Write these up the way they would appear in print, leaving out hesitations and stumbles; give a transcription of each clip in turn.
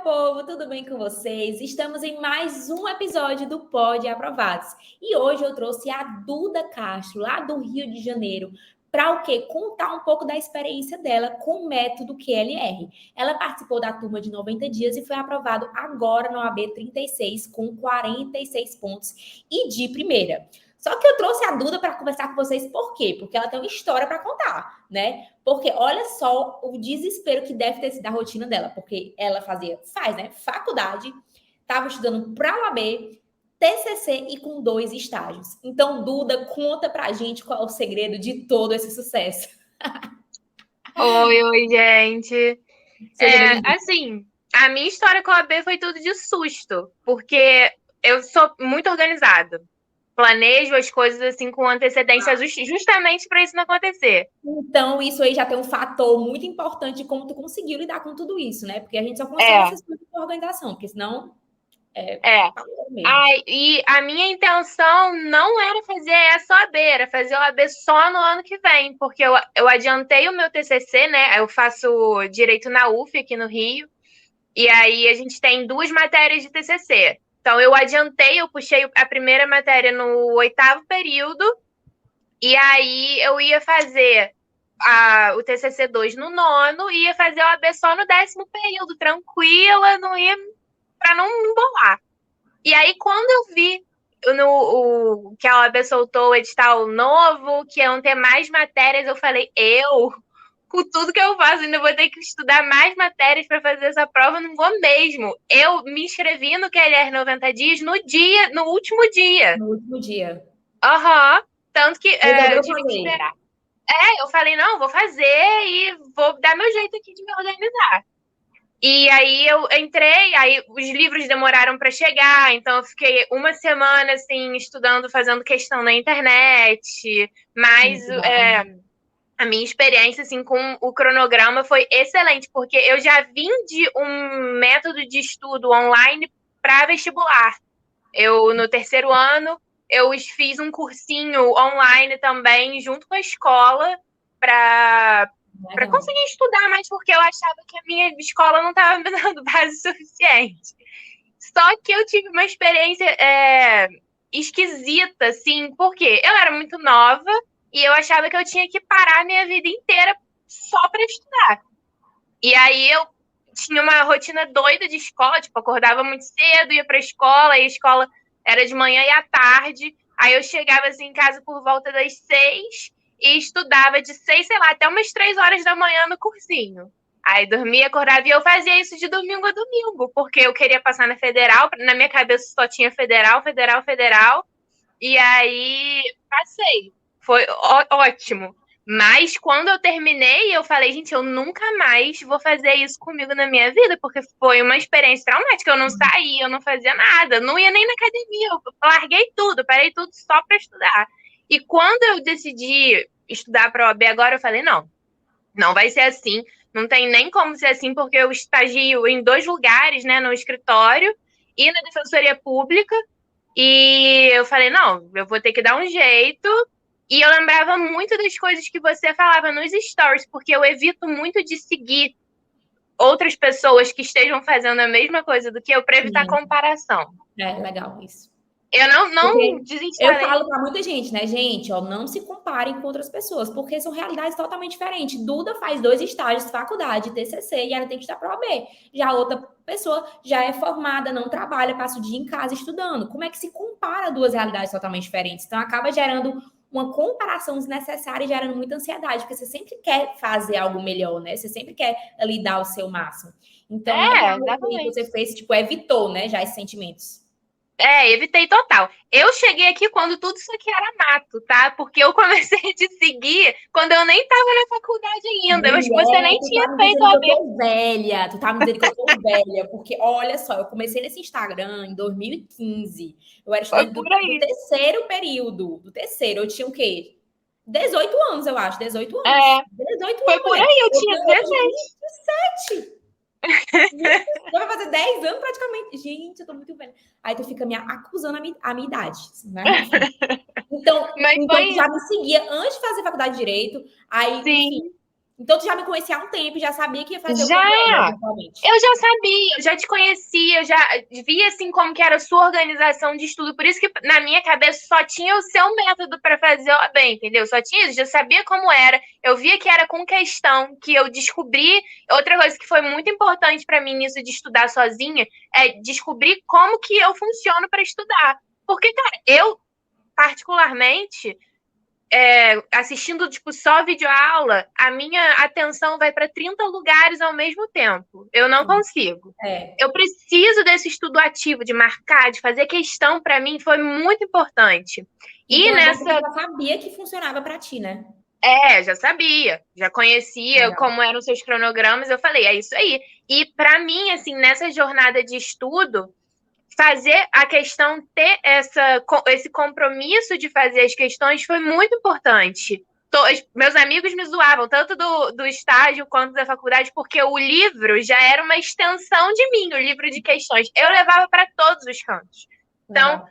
povo, tudo bem com vocês? Estamos em mais um episódio do Pod Aprovados. E hoje eu trouxe a Duda Castro, lá do Rio de Janeiro, para o quê? Contar um pouco da experiência dela com o método QLR. Ela participou da turma de 90 dias e foi aprovado agora na OAB 36 com 46 pontos e de primeira. Só que eu trouxe a Duda para conversar com vocês, por quê? Porque ela tem uma história para contar, né? Porque olha só o desespero que deve ter sido a rotina dela, porque ela faz, né? Faculdade, estava estudando para a OAB, TCC e com 2 estágios. Então, Duda, conta pra gente qual é o segredo de todo esse sucesso. Oi, gente. Seja bem-vinda. Assim, a minha história com a AB foi tudo de susto, porque eu sou muito organizada. Planejo as coisas assim com antecedência justamente para isso não acontecer. Então, isso aí já tem um fator muito importante de como tu conseguiu lidar com tudo isso, né? Porque a gente só consegue É, essas coisas com organização, porque senão é. mesmo. E a minha intenção não era fazer essa OAB, era fazer a OAB só no ano que vem, porque eu adiantei o meu TCC, né? Eu faço Direito na UF aqui no Rio. E aí a gente tem 2 matérias de TCC. Então eu adiantei, eu puxei a primeira matéria no 8º período, e aí eu ia fazer o TCC 2 no 9º, e ia fazer a OAB só no 10º período, tranquila, não ia para não embolar. E aí quando eu vi que a OAB soltou o edital novo, que iam ter mais matérias, eu falei, com tudo que eu faço, ainda vou ter que estudar mais matérias para fazer essa prova, não vou mesmo. Eu me inscrevi no QLR 90 dias no último dia. No último dia. Aham. Tanto que eu Resolveu tive que fazer. esperar. Eu falei, não, vou fazer e vou dar meu jeito aqui de me organizar. E aí eu entrei, aí os livros demoraram para chegar, então eu fiquei uma semana assim estudando, fazendo questão na internet, mas Muito bom. a minha experiência assim com o cronograma foi excelente, porque eu já vim de um método de estudo online para vestibular. Eu no 3º ano eu fiz um cursinho online também junto com a escola para Legal. conseguir estudar mais, porque eu achava que a minha escola não estava me dando base suficiente. Só que eu tive uma experiência esquisita, assim, porque eu era muito nova e eu achava que eu tinha que parar a minha vida inteira só para estudar. E aí eu tinha uma rotina doida de escola, tipo, acordava muito cedo, ia para a escola, e a escola era de manhã e à tarde. Aí eu chegava assim em casa por volta das 6 e estudava de 6, sei lá, até umas 3 horas da manhã no cursinho. Aí dormia, acordava e eu fazia isso de domingo a domingo, porque eu queria passar na federal, na minha cabeça só tinha federal, federal, federal. E aí passei. Foi ótimo. Mas quando eu terminei, eu falei, gente, eu nunca mais vou fazer isso comigo na minha vida, porque foi uma experiência traumática. Eu não saía, eu não fazia nada, não ia nem na academia, eu larguei tudo, parei tudo só para estudar. E quando eu decidi estudar para a OAB agora, eu falei, não, não vai ser assim, não tem nem como ser assim, porque eu estagio em 2 lugares, né, no escritório e na Defensoria Pública, e eu falei, não, eu vou ter que dar um jeito. E eu lembrava muito das coisas que você falava nos stories, porque eu evito muito de seguir outras pessoas que estejam fazendo a mesma coisa do que eu para evitar Sim, comparação. legal isso. Eu não Porque eu desinstalei. falo para muita gente, né, gente, ó, não se comparem com outras pessoas, porque são realidades totalmente diferentes. Duda faz 2 estágios de faculdade, TCC, e ela tem que estudar para o OAB. Já outra pessoa já é formada, não trabalha, passa o dia em casa estudando. Como é que se compara 2 realidades totalmente diferentes? Então, acaba gerando uma comparação desnecessária e gerando muita ansiedade, porque você sempre quer fazer algo melhor, né? Você sempre quer ali dar o seu máximo. Então, legal que você Exatamente. fez, tipo, evitou, né, já esses sentimentos. Evitei total. Eu cheguei aqui quando tudo isso aqui era mato, tá? Porque eu comecei a te seguir quando eu nem tava na faculdade ainda. Eu acho que você Mulher, nem tu tá tinha me feito dizendo a que eu OAB. tô velha. Tu tá me dizendo que eu tô velha. Porque, olha só, eu comecei nesse Instagram em 2015. Eu era Foi estudante do, por do aí. terceiro período. Do terceiro. Eu tinha o quê? 18 anos, eu acho. 18 anos. É, 18 foi anos, por mulher. aí, eu Eu tinha tenho, eu tenho 17. 27. Gente, já vai fazer 10 anos praticamente. Gente, eu tô muito velha. Aí tu fica me acusando a minha idade. Mas, enfim. Então, Mas então, foi tu já isso. me seguia antes de fazer faculdade de Direito. Aí, enfim, Sim. Então, tu já me conhecia há um tempo, já sabia que ia fazer o Já! PDL, eventualmente. Eu já sabia, eu já te conhecia, eu já via assim como que era a sua organização de estudo. Por isso que na minha cabeça só tinha o seu método para fazer OAB, entendeu? Só tinha isso, já sabia como era. Eu via que era com questão, que eu descobri. Outra coisa que foi muito importante para mim nisso de estudar sozinha é descobrir como que eu funciono para estudar. Porque, cara, eu particularmente assistindo, tipo, só videoaula, a minha atenção vai para 30 lugares ao mesmo tempo. Eu não consigo. Eu preciso desse estudo ativo, de marcar, de fazer questão, para mim, foi muito importante. Então, você já sabia que funcionava para ti, né? Já sabia. Já conhecia como eram os seus cronogramas. Eu falei, é isso aí. E, para mim, assim, nessa jornada de estudo, fazer a questão, ter esse compromisso de fazer as questões foi muito importante. Meus amigos me zoavam, tanto do estágio quanto da faculdade, porque o livro já era uma extensão de mim, o livro de questões. Eu levava para todos os cantos. Então,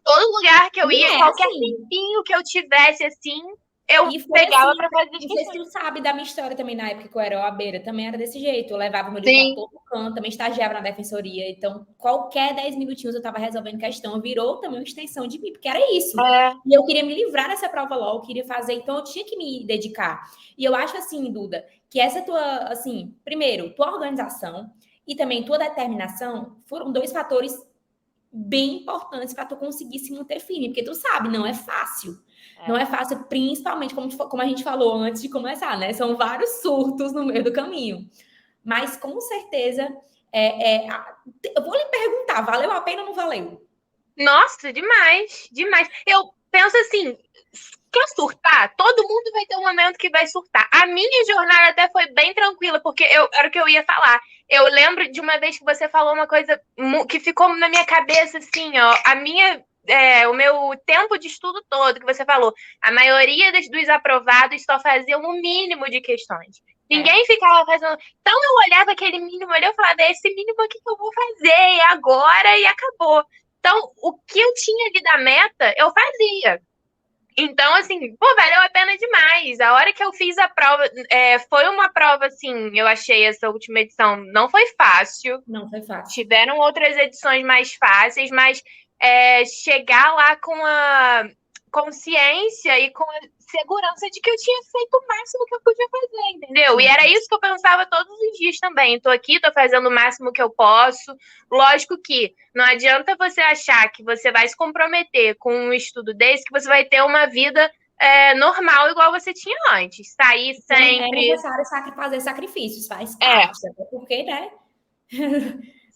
todo lugar que eu ia, qualquer tempinho que eu tivesse, assim, eu pegava para fazer as questões. Não sei se tu sabe da minha história também, na época que eu era OABeira, também era desse jeito. Eu levava meu livro para todo canto, também estagiava na defensoria. Então, qualquer 10 minutinhos eu estava resolvendo questão, virou também uma extensão de mim, porque era isso. E eu queria me livrar dessa prova logo, eu queria fazer, então eu tinha que me dedicar. E eu acho assim, Duda, que essa tua, assim, primeiro, tua organização e também tua determinação foram 2 fatores bem importantes para tu conseguir se manter firme, porque tu sabe, não é fácil. Não é fácil, principalmente, como a gente falou antes de começar, né? São vários surtos no meio do caminho. Mas, com certeza, eu vou lhe perguntar, valeu a pena ou não valeu? Nossa, demais, demais. Eu penso assim, quer surtar? Todo mundo vai ter um momento que vai surtar. A minha jornada até foi bem tranquila, porque era o que eu ia falar. Eu lembro de uma vez que você falou uma coisa que ficou na minha cabeça, assim, ó. O meu tempo de estudo todo, que você falou, a maioria dos aprovados só faziam o mínimo de questões. Ninguém ficava fazendo. Então eu olhava aquele mínimo ali, eu falava, esse mínimo aqui que eu vou fazer, agora e acabou. Então, o que eu tinha ali da meta, eu fazia. Então, assim, valeu a pena demais. A hora que eu fiz a prova, foi uma prova, assim, eu achei essa última edição, não foi fácil. Não foi fácil. Tiveram outras edições mais fáceis, mas chegar lá com a consciência e com a segurança de que eu tinha feito o máximo que eu podia fazer, entendeu? E era isso que eu pensava todos os dias também. Tô aqui, tô fazendo o máximo que eu posso. Lógico que não adianta você achar que você vai se comprometer com um estudo desse, que você vai ter uma vida normal igual você tinha antes. Sair sempre. É necessário fazer sacrifícios, faz parte. Até porque, né?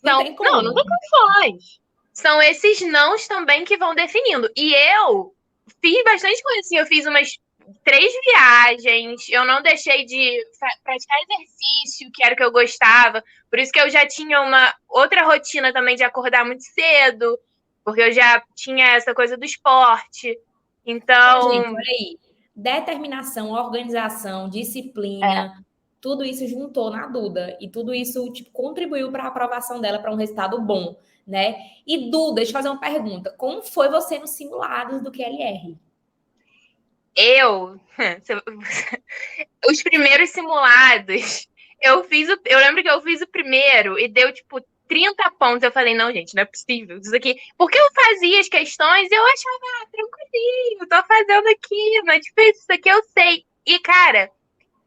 Não tem condições. São esses nãos também que vão definindo. E eu fiz bastante coisa assim. Eu fiz umas 3 viagens. Eu não deixei de praticar exercício, que era o que eu gostava. Por isso que eu já tinha uma outra rotina também de acordar muito cedo. Porque eu já tinha essa coisa do esporte. Então... Gente, olha aí. Determinação, organização, disciplina... Tudo isso juntou na Duda e tudo isso contribuiu para a aprovação dela para um resultado bom, né? E Duda, deixa eu fazer uma pergunta. Como foi você nos simulados do QLR? Os primeiros simulados, eu lembro que eu fiz o primeiro e deu 30 pontos. Eu falei, não, gente, não é possível isso aqui. Porque eu fazia as questões e eu achava, tranquilinho, tô fazendo aqui, não é difícil, isso aqui eu sei. E, cara,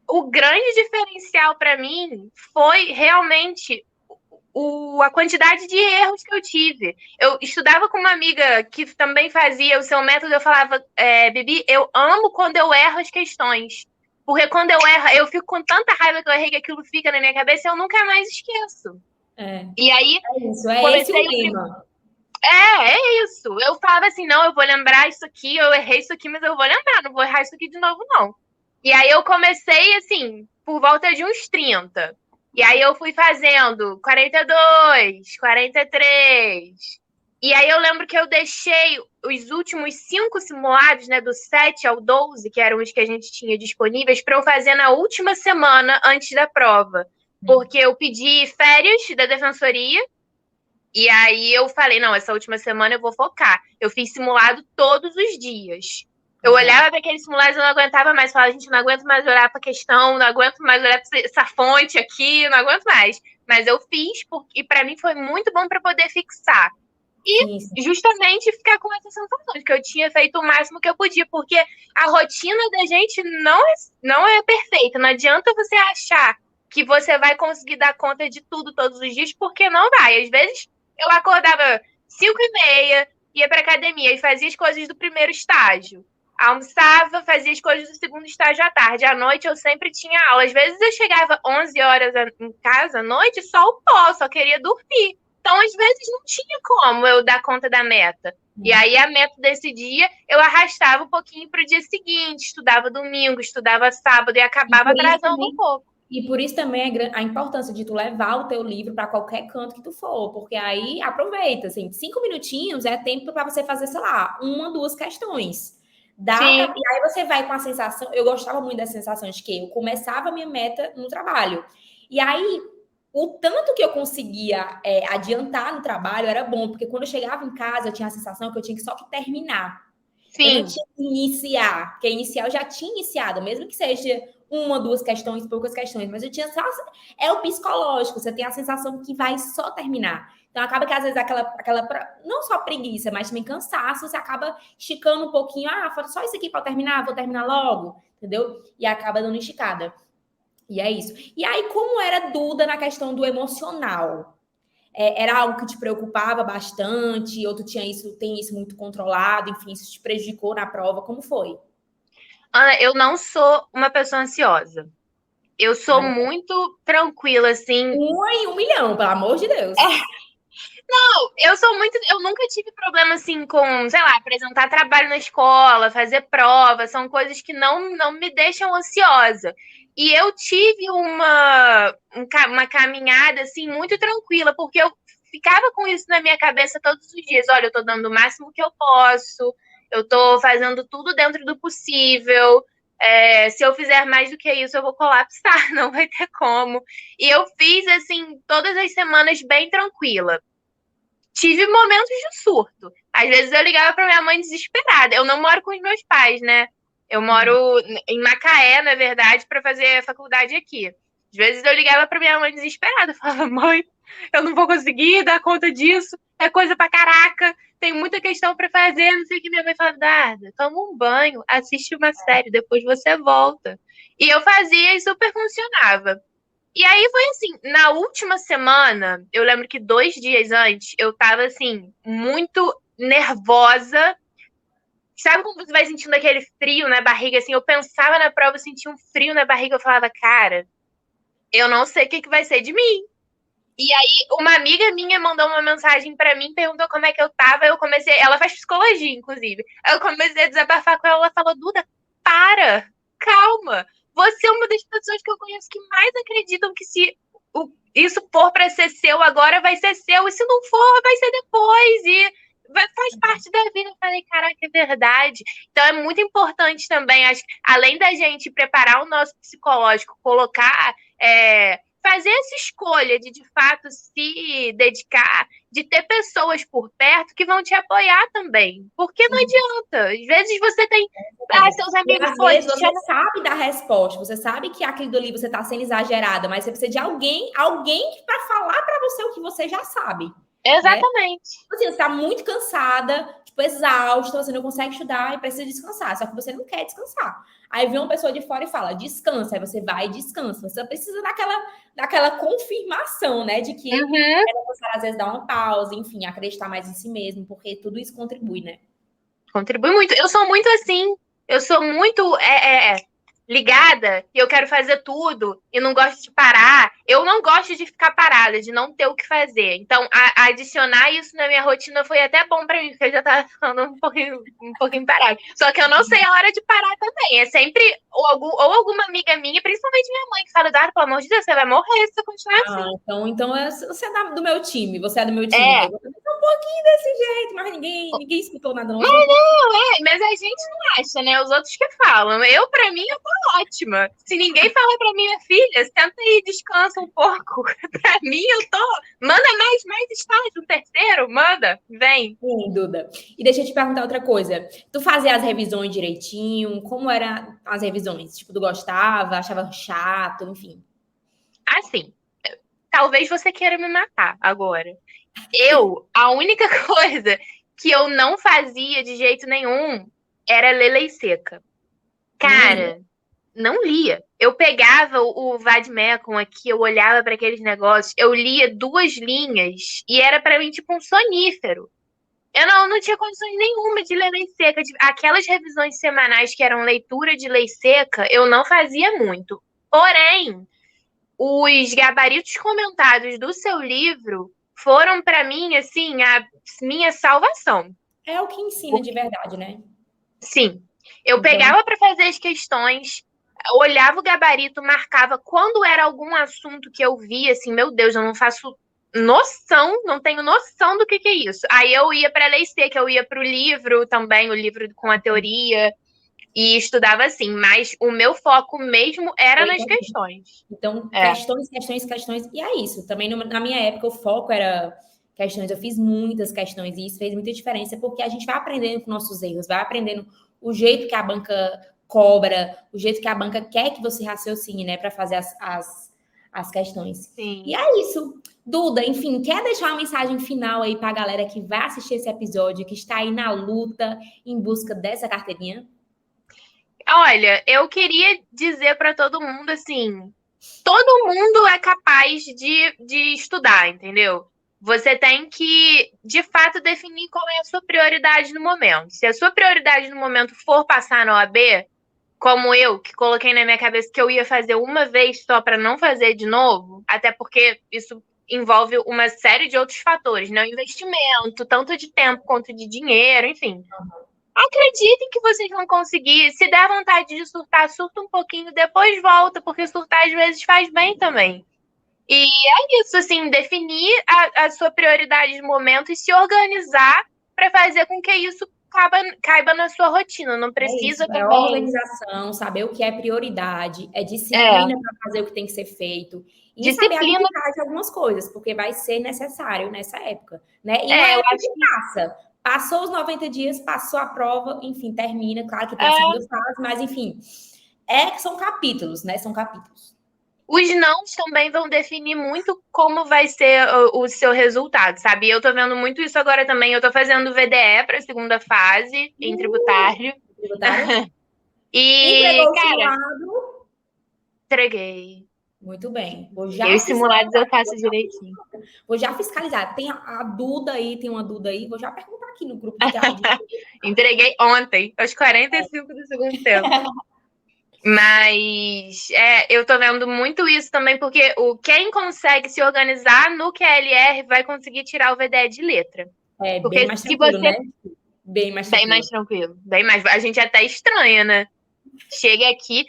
o grande diferencial para mim foi realmente a quantidade de erros que eu tive. Eu estudava com uma amiga que também fazia o seu método, eu falava, Bibi, eu amo quando eu erro as questões. Porque quando eu erro, eu fico com tanta raiva que eu errei que aquilo fica na minha cabeça e eu nunca mais esqueço. E aí, esse o lema. É isso. Eu falava assim, não, eu vou lembrar isso aqui, eu errei isso aqui, mas eu vou lembrar, não vou errar isso aqui de novo, não. E aí eu comecei, assim, por volta de uns 30. E aí eu fui fazendo 42, 43. E aí eu lembro que eu deixei os últimos 5 simulados, né, do 7 ao 12, que eram os que a gente tinha disponíveis, para eu fazer na última semana antes da prova. Porque eu pedi férias da defensoria, e aí eu falei, não, essa última semana eu vou focar. Eu fiz simulado todos os dias. Eu Exato. olhava para aqueles simulados e eu não aguentava mais. Falava, gente, não aguento mais olhar para a questão, não aguento mais olhar para essa fonte aqui, não aguento mais. Mas eu fiz, e para mim foi muito bom para poder fixar. Sim, sim. E justamente ficar com essa sensação de que eu tinha feito o máximo que eu podia, porque a rotina da gente não é perfeita. Não adianta você achar que você vai conseguir dar conta de tudo todos os dias, porque não vai. Às vezes eu acordava 5h30, ia para academia e fazia as coisas do primeiro estágio. Almoçava, fazia as coisas do segundo estágio à tarde. À noite eu sempre tinha aula. Às vezes eu chegava 11 horas em casa à noite, só o pó, só queria dormir. Então, às vezes, não tinha como eu dar conta da meta. E aí, a meta desse dia, eu arrastava um pouquinho para o dia seguinte, estudava domingo, estudava sábado e acabava atrasando um pouco. E por isso também a importância de tu levar o teu livro para qualquer canto que tu for, porque aí aproveita, assim, 5 minutinhos é tempo para você fazer, sei lá, uma, duas questões. E aí você vai com a sensação, eu gostava muito da sensação de que eu começava a minha meta no trabalho. E aí, o tanto que eu conseguia adiantar no trabalho era bom, porque quando eu chegava em casa, eu tinha a sensação que eu tinha só que terminar. Sim. Eu não tinha que iniciar, porque iniciar eu já tinha iniciado, mesmo que seja uma, duas questões, poucas questões, mas eu tinha só. É o psicológico, você tem a sensação que vai só terminar. Então acaba que às vezes aquela não só preguiça, mas também cansaço, você acaba esticando um pouquinho, falta só isso aqui para terminar, vou terminar logo, entendeu? E acaba dando esticada. E é isso. E aí, como era Duda na questão do emocional? Era algo que te preocupava bastante, ou tu tem isso muito controlado, enfim, isso te prejudicou na prova, como foi? Ana, eu não sou uma pessoa ansiosa. Eu sou muito tranquila, assim. 1 em 1 milhão, pelo amor de Deus. Não, eu nunca tive problema, assim, com, sei lá, apresentar trabalho na escola, fazer prova, são coisas que não me deixam ansiosa. E eu tive uma caminhada, assim, muito tranquila, porque eu ficava com isso na minha cabeça todos os dias. Olha, eu tô dando o máximo que eu posso, eu tô fazendo tudo dentro do possível. Se eu fizer mais do que isso, eu vou colapsar, não vai ter como. E eu fiz, assim, todas as semanas bem tranquila. Tive momentos de surto. Às vezes eu ligava para minha mãe desesperada. Eu não moro com os meus pais, né? Eu moro em Macaé, na verdade, para fazer a faculdade aqui. Às vezes eu ligava para minha mãe desesperada. Eu falava, mãe, eu não vou conseguir dar conta disso. É coisa pra caraca. Tem muita questão para fazer. Não sei o que. Minha mãe falava, Darda, toma um banho, assiste uma série, depois você volta. E eu fazia e super funcionava. E aí foi assim, na última semana, eu lembro que 2 dias antes, eu tava assim, muito nervosa. Sabe quando você vai sentindo aquele frio na barriga, assim? Eu pensava na prova, eu sentia um frio na barriga, eu falava, cara, eu não sei o que vai ser de mim. E aí, uma amiga minha mandou uma mensagem pra mim, perguntou como é que eu tava, ela faz psicologia, inclusive. Eu comecei a desabafar com ela, ela falou, Duda, para, calma. Você é uma das pessoas que eu conheço que mais acreditam que se isso for para ser seu agora, vai ser seu. E se não for, vai ser depois. E faz parte da vida. Eu falei, caraca, é verdade. Então é muito importante também, além da gente preparar o nosso psicológico, colocar. Fazer essa escolha de fato se dedicar, de ter pessoas por perto que vão te apoiar também. Porque não adianta. Às vezes você tem seus amigos. Às vezes você sabe da resposta, você sabe que aquilo ali você está sendo exagerada, mas você precisa de alguém para falar para você o que você já sabe. Exatamente. Né? Assim, você está muito cansada, tipo, exausta, você não consegue estudar e precisa descansar, só que você não quer descansar. Aí vem uma pessoa de fora e fala, descansa, aí você vai e descansa. Você precisa daquela confirmação, né, de que é necessário, às vezes, dar uma pausa, enfim, acreditar mais em si mesmo, porque tudo isso contribui, né? Contribui muito. Eu sou muito assim, eu sou muito ligada e eu quero fazer tudo e não gosto de parar. Eu não gosto de ficar parada, de não ter o que fazer. Então, adicionar isso na minha rotina foi até bom para mim, porque eu já tava ficando um pouquinho parada. Só que eu não sei a hora de parar também. É sempre ou alguma amiga minha, principalmente minha mãe, que fala, Eduardo, pelo amor de Deus, você vai morrer se você continuar assim. Então você é do meu time. Você é do meu time. É, Então, eu também sou um pouquinho desse jeito, mas ninguém escutou nada, não. mas Só um pouquinho. mas a gente não acha, né? Os outros que falam. Pra mim, eu tô ótima. Se ninguém fala pra minha filha, senta aí e descansa um pouco. Pra mim, eu tô. Manda mais estágio, um terceiro, manda, vem. Sim, Duda. E deixa eu te perguntar outra coisa. Tu fazia as revisões direitinho? Como eram as revisões? Tipo, tu gostava, achava chato, enfim. Assim, talvez você queira me matar agora. A única coisa que eu não fazia de jeito nenhum era ler lei seca. Não lia. Cara, não lia. Eu pegava o Vadmecum aqui, eu olhava para aqueles negócios, eu lia 2 linhas e era para mim tipo um sonífero. Eu não tinha condições nenhuma de ler lei seca. Aquelas revisões semanais que eram leitura de lei seca, eu não fazia muito. Porém, os gabaritos comentados do seu livro foram para mim, assim, a minha salvação. É o que ensina de verdade, né? Sim, eu Então, pegava para fazer as questões, olhava o gabarito, marcava quando era algum assunto que eu via, assim, meu Deus, eu não faço noção, não tenho noção do que é isso. Aí eu ia para a lei seca, eu ia para o livro também, o livro com a teoria, e estudava assim, mas o meu foco mesmo era foi nas questões. então, É. questões. E é isso. Também na minha época, o foco era questões. Eu fiz muitas questões e isso fez muita diferença, porque a gente vai aprendendo com nossos erros, vai aprendendo o jeito que a banca cobra, o jeito que a banca quer que você raciocine, né, para fazer as questões. E Sim. é isso. Duda, enfim, quer deixar uma mensagem final aí para a galera que vai assistir esse episódio, que está aí na luta em busca dessa carteirinha? Olha, eu queria dizer para todo mundo assim, todo mundo é capaz de estudar, entendeu? Você tem que, de fato, definir qual é a sua prioridade no momento. Se a sua prioridade no momento for passar na OAB, como eu, que coloquei na minha cabeça que eu ia fazer uma vez só para não fazer de novo, até porque isso envolve uma série de outros fatores, né? O investimento, tanto de tempo quanto de dinheiro, enfim. Acreditem que vocês vão conseguir. Se der vontade de surtar, surta um pouquinho, depois volta, porque surtar às vezes faz bem também. E é isso, assim, definir a sua prioridade de momento e se organizar para fazer com que isso caiba na sua rotina. Não É isso, precisa é também. organização, saber o que é prioridade, é É, disciplina para fazer o que tem que ser feito e saber disciplina. abdicar de algumas coisas, porque vai ser necessário nessa época, né? E não É, é eu época acho que que. passa. Passou os 90 dias, passou a prova, enfim, termina. Claro que tem a É, segunda fase, mas enfim, é que são capítulos, né? São capítulos. os nãos também vão definir muito como vai ser o seu resultado, sabe? Eu tô vendo muito isso agora também. Eu tô fazendo VDE para a segunda fase em tributário. Tributário. E, Entregou o cara, simulado. entreguei. Muito bem. E os simulados eu faço direitinho. Vou já fiscalizar. Tem a Duda aí, tem uma Duda aí. Vou já perguntar aqui no grupo de Entreguei ontem, aos 45 do segundo tempo. Mas eu tô vendo muito isso também, porque quem consegue se organizar no QLR vai conseguir tirar o VDE de letra. É bem Porque mais se tranquilo, você. né? Bem mais Bem mais tranquilo. tranquilo, bem mais. A gente até estranha, né? Chega aqui,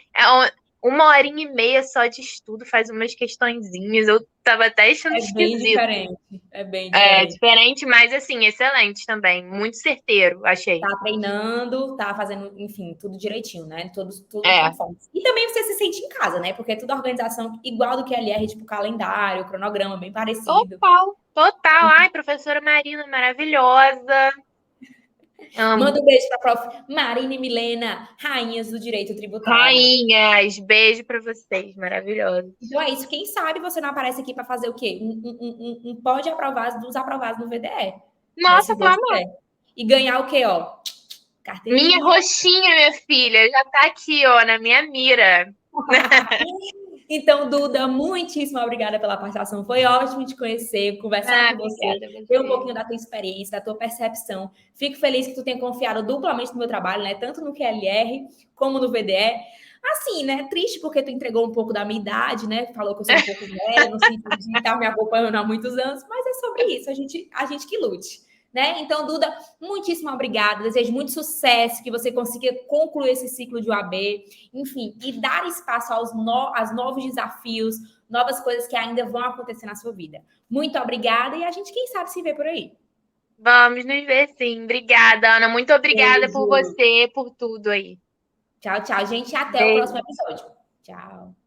uma horinha e meia só de estudo, faz umas questõezinhas. Eu tava até achando É bem esquisito. diferente. É bem É diferente. diferente, mas assim, excelente também. Muito certeiro, achei. Tá treinando, tá fazendo, enfim, tudo direitinho, né? Tudo É, conforme. E também você se sente em casa, né? Porque é tudo organização igual do que LR, tipo calendário, cronograma, bem parecido. total, total. Ai, professora Marina, maravilhosa. Manda Amo. um beijo pra prof. Marina e Milena, rainhas do direito tributário. Rainhas, beijo pra vocês, maravilhosos. Então é isso. Quem sabe você não aparece aqui para fazer o quê? Um pode aprovados dos aprovados no VDE, né? Se Nossa, Deus vamos. quiser. E ganhar o quê, ó? Minha Carteirinha. roxinha, minha filha, já tá aqui, ó, na minha mira. Então, Duda, muitíssimo obrigada pela participação. Foi ótimo te conhecer, conversar com você, Obrigada a ver um você. pouquinho da tua experiência, da tua percepção. Fico feliz que tu tenha confiado duplamente no meu trabalho, né? Tanto no QLR como no VDE. Assim, né? Triste porque tu entregou um pouco da minha idade, né? Falou que eu sou um pouco velha, no sentido de estar me acompanhando há muitos anos, mas é sobre isso, a gente que lute. né? Então, Duda, muitíssimo obrigada. Desejo muito sucesso, que você consiga concluir esse ciclo de OAB, enfim, e dar espaço aos novos desafios, novas coisas que ainda vão acontecer na sua vida. Muito obrigada e a gente, quem sabe, se vê por aí. Vamos nos ver sim. Obrigada, Ana. Muito obrigada por Beijo. você, por tudo aí. Tchau, tchau, gente. Até o próximo Beijo. episódio. Tchau.